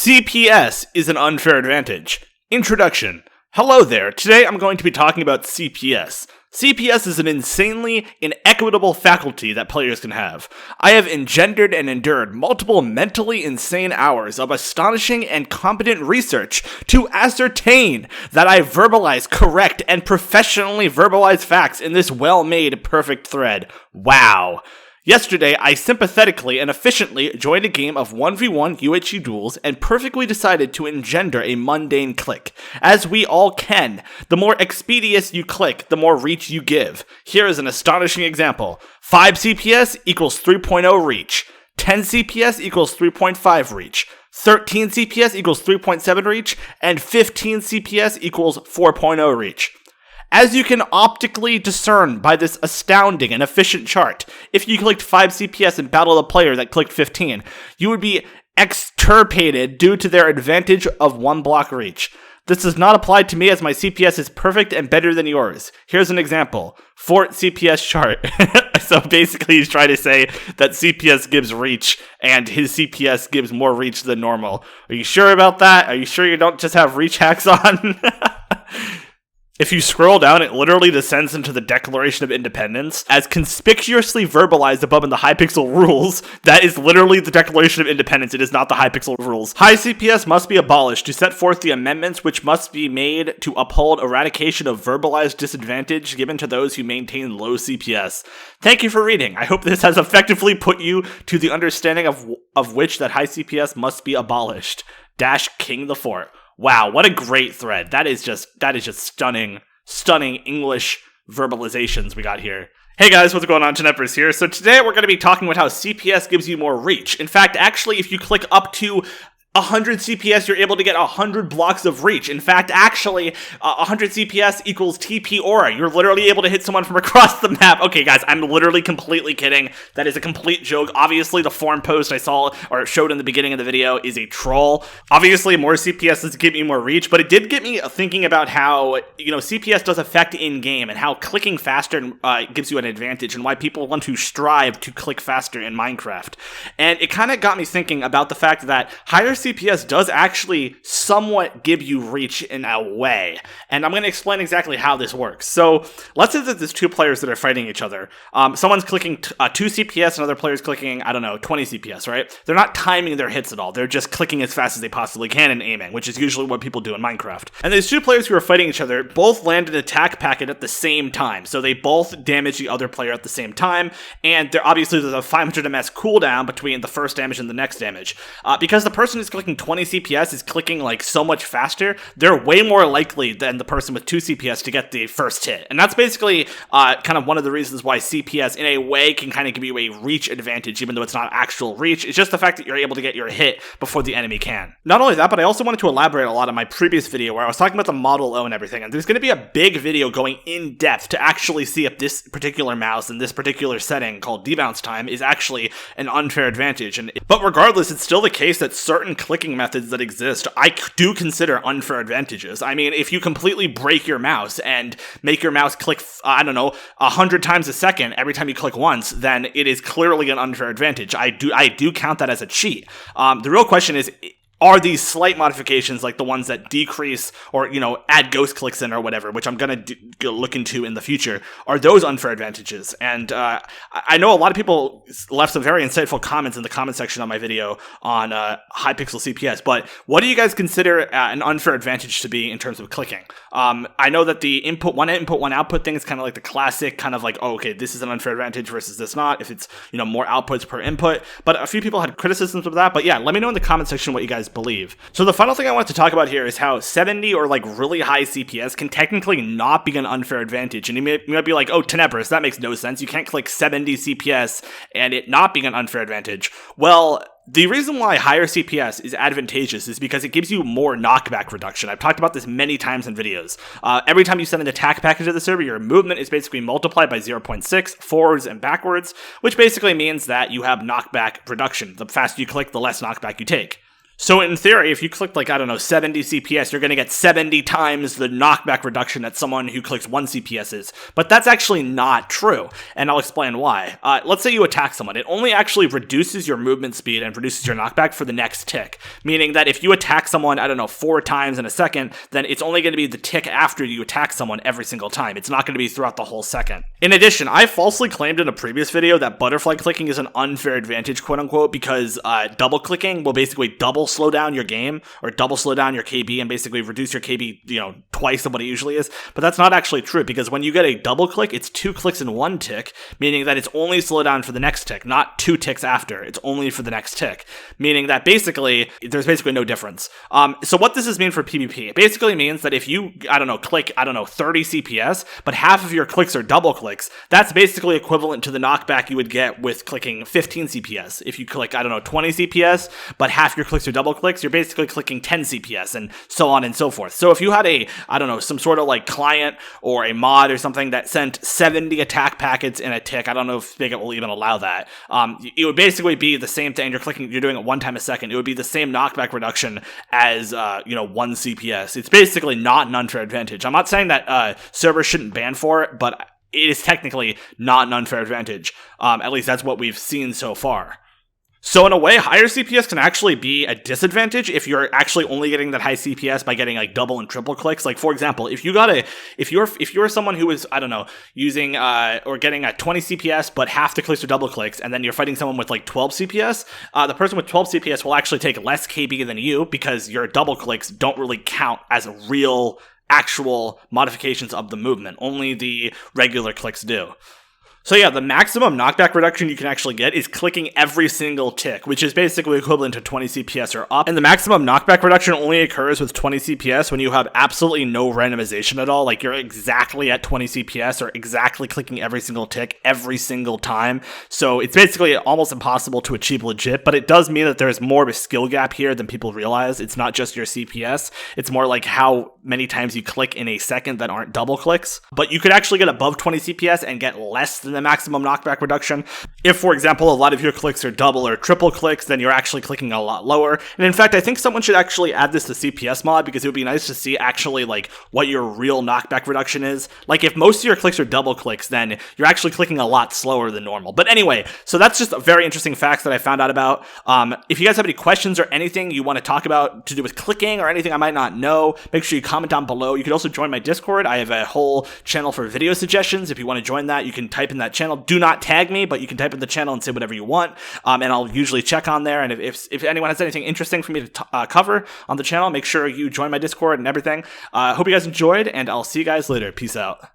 CPS is an unfair advantage. Introduction. Hello there. Today I'm going to be talking about CPS. CPS is an insanely inequitable faculty that players can have. I have engendered and endured multiple mentally insane hours of astonishing and competent research to ascertain that I verbalize correct and professionally verbalize facts in this well-made perfect thread. Wow. Yesterday, I sympathetically and efficiently joined a game of 1v1 UHC duels and perfectly decided to engender a mundane click. As we all can, the more expeditious you click, the more reach you give. Here is an astonishing example. 5 CPS equals 3.0 reach. 10 CPS equals 3.5 reach. 13 CPS equals 3.7 reach. And 15 CPS equals 4.0 reach. As you can optically discern by this astounding and efficient chart, if you clicked 5 CPS and battled a player that clicked 15, you would be extirpated due to their advantage of 1 block reach. This does not apply to me as my CPS is perfect and better than yours. Here's an example. Fort CPS chart. So basically he's trying to say that CPS gives reach and his CPS gives more reach than normal. Are you sure about that? Are you sure you don't just have reach hacks on? If you scroll down, it literally descends into the Declaration of Independence. As conspicuously verbalized above in the Hypixel rules, that is literally the Declaration of Independence. It is not the Hypixel rules. High CPS must be abolished to set forth the amendments which must be made to uphold eradication of verbalized disadvantage given to those who maintain low CPS. Thank you for reading. I hope this has effectively put you to the understanding of which that high CPS must be abolished. King the Fort. Wow, what a great thread. That is just stunning English verbalizations we got here. Hey guys, what's going on? Tenepers here. So today we're going to be talking about how CPS gives you more reach. In fact, actually, if you click up to 100 CPS, you're able to get 100 blocks of reach. In fact, actually, 100 CPS equals TP Aura. You're literally able to hit someone from across the map. Okay, guys, I'm literally completely kidding. That is a complete joke. Obviously, the forum post I saw or showed in the beginning of the video is a troll. Obviously, more CPS does give me more reach, but it did get me thinking about how, CPS does affect in-game and how clicking faster gives you an advantage and why people want to strive to click faster in Minecraft. And it kind of got me thinking about the fact that higher CPS does actually somewhat give you reach in a way, and I'm going to explain exactly how this works. So let's say that there's 2 players that are fighting each other. Someone's clicking 2 CPS, another player's clicking, 20 CPS, right? They're not timing their hits at all. They're just clicking as fast as they possibly can and aiming, which is usually what people do in Minecraft. And there's 2 players who are fighting each other, both land an attack packet at the same time. So they both damage the other player at the same time, and there's a 500 MS cooldown between the first damage and the next damage. Because the person who's clicking 20 CPS is clicking so much faster, they're way more likely than the person with 2 CPS to get the first hit. And that's basically kind of one of the reasons why CPS in a way can kind of give you a reach advantage, even though it's not actual reach. It's just the fact that you're able to get your hit before the enemy can. Not only that, but I also wanted to elaborate a lot on my previous video where I was talking about the Model O and everything, and there's going to be a big video going in depth to actually see if this particular mouse in this particular setting called debounce time is actually an unfair advantage. But regardless, it's still the case that certain clicking methods that exist I do consider unfair advantages. I mean, if you completely break your mouse and make your mouse click 100 times a second every time you click once, then it is clearly an unfair advantage. I do count that as a cheat. The real question is, are these slight modifications like the ones that decrease or, add ghost clicks in or whatever, which I'm going to look into in the future, are those unfair advantages? And I know a lot of people left some very insightful comments in the comment section on my video on Hypixel CPS, but what do you guys consider an unfair advantage to be in terms of clicking? I know that the input, one output thing is kind of like the classic kind of like, oh, okay, this is an unfair advantage versus this not, if it's, more outputs per input. But a few people had criticisms of that. But yeah, let me know in the comment section what you guys believe. So the final thing I want to talk about here is how 70 or really high CPS can technically not be an unfair advantage. And you might be like, oh, Tenebris, that makes no sense. You can't click 70 CPS and it not being an unfair advantage. Well, the reason why higher CPS is advantageous is because it gives you more knockback reduction. I've talked about this many times in videos. Every time you send an attack package to the server, your movement is basically multiplied by 0.6, forwards and backwards, which basically means that you have knockback reduction. The faster you click, the less knockback you take. So in theory, if you click like, I don't know, 70 CPS, you're going to get 70 times the knockback reduction that someone who clicks 1 CPS is. But that's actually not true, and I'll explain why. Let's say you attack someone. It only actually reduces your movement speed and reduces your knockback for the next tick, meaning that if you attack someone, I don't know, 4 times in a second, then it's only going to be the tick after you attack someone every single time. It's not going to be throughout the whole second. In addition, I falsely claimed in a previous video that butterfly clicking is an unfair advantage, quote unquote, because double clicking will basically double slow down your game or double slow down your KB and basically reduce your KB, twice of what it usually is. But that's not actually true, because when you get a double click, it's 2 clicks in 1 tick, meaning that it's only slow down for the next tick, not 2 ticks after. It's only for the next tick, meaning that basically there's basically no difference. So what does this mean for PvP? It basically means that if you, click 30 CPS, but half of your clicks are double clicks, that's basically equivalent to the knockback you would get with clicking 15 CPS. If you click, 20 CPS, but half your clicks are double clicks, you're basically clicking 10 CPS and so on and so forth. So if you had some sort of like client or a mod or something that sent 70 attack packets in a tick, I don't know if Spigot will even allow that. It would basically be the same thing. You're doing it 1 time a second. It would be the same knockback reduction as, 1 CPS. It's basically not an unfair advantage. I'm not saying that servers shouldn't ban for it, but it is technically not an unfair advantage. At least that's what we've seen so far. So in a way, higher CPS can actually be a disadvantage if you're actually only getting that high CPS by getting like double and triple clicks. Like for example, if you're someone who is, using or getting a 20 CPS but half the clicks are double clicks, and then you're fighting someone with like 12 CPS, the person with 12 CPS will actually take less KB than you because your double clicks don't really count as real actual modifications of the movement. Only the regular clicks do. So yeah, the maximum knockback reduction you can actually get is clicking every single tick, which is basically equivalent to 20 CPS or up. And the maximum knockback reduction only occurs with 20 CPS when you have absolutely no randomization at all. Like you're exactly at 20 CPS or exactly clicking every single tick every single time. So it's basically almost impossible to achieve legit, but it does mean that there's more of a skill gap here than people realize. It's not just your CPS. It's more like how many times you click in a second that aren't double clicks. But you could actually get above 20 CPS and get less than the maximum knockback reduction. If, for example, a lot of your clicks are double or triple clicks, then you're actually clicking a lot lower. And in fact, I think someone should actually add this to CPS mod, because it would be nice to see actually like what your real knockback reduction is. Like if most of your clicks are double clicks, then you're actually clicking a lot slower than normal. But anyway, so that's just a very interesting facts that I found out about. If you guys have any questions or anything you want to talk about to do with clicking or anything I might not know, make sure you comment down below. You could also join my Discord. I have a whole channel for video suggestions. If you want to join that, you can type in that channel. Do not tag me, but you can type in the channel and say whatever you want, and I'll usually check on there. And if anyone has anything interesting for me to cover on the channel, make sure you join my Discord and everything. Hope you guys enjoyed, and I'll see you guys later. Peace out.